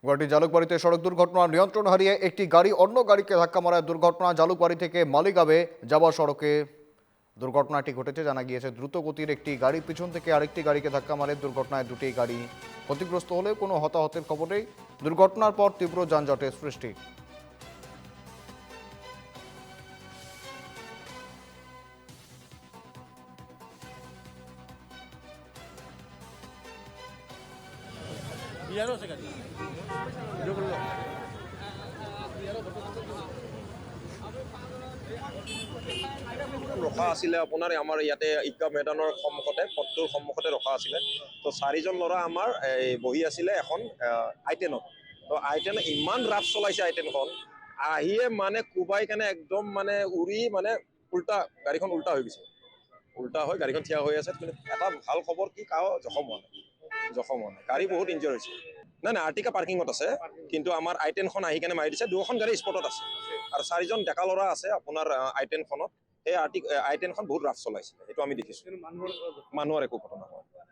গুয়াহাটি জালুকবাড়িতে সড়ক দুর্ঘটনা, নিয়ন্ত্রণ হারিয়ে একটি গাড়ি অন্য গাড়িকে ধাক্কা মারায় দুর্ঘটনা। জালুকবাড়ি থেকে মালিগাঁওয়ে যাওয়া সড়কে দুর্ঘটনাটি ঘটেছে। জানা গিয়েছে দ্রুত গতির একটি গাড়ি পিছন থেকে আরেকটি গাড়িকে ধাক্কা মারে। দুর্ঘটনায় দুটি গাড়ি ক্ষতিগ্রস্ত হলেও কোনো হতাহতের খবর নেই। দুর্ঘটনার পর তীব্র যানজটের সৃষ্টি। ৰখা আছিলে আপোনাৰ আমাৰ ইয়াতে ঈদগাহ ময়দানৰ সন্মুখতে, পথটোৰ সন্মুখতে ৰখা আছিলে। তো 4জন ল'ৰা আমাৰ বহি আছিলে এখন I10ত। তো I10 ইমান ৰাফ চলাইছে I10খন, আহিয়ে মানে কোবাই কেনে একদম মানে উৰি মানে উল্টা, গাড়ীখন উল্টা হৈ গৈছে। উল্টা হৈ গাড়ীখন থিয় হৈ আছে। কিন্তু এটা ভাল খবৰ কি, কাৰো জখম হোৱা নাই। গাড়ী বহুত ইনজিয়ৰ হৈছে। নাই আৰ্টিকা পাৰ্কিঙত আছে, কিন্তু আমাৰ I10খন আহি কেনে মাৰি দিছে। দুখন গাড়ী স্পটত আছে আৰু 4জন ডেকা ল'ৰা আছে আপোনাৰ I10খনত। সেই I10খন বহুত ৰাফ চলাইছিলে, সেইটো আমি দেখিছোঁ। মানুহৰ একো ঘটনা হোৱা নাই।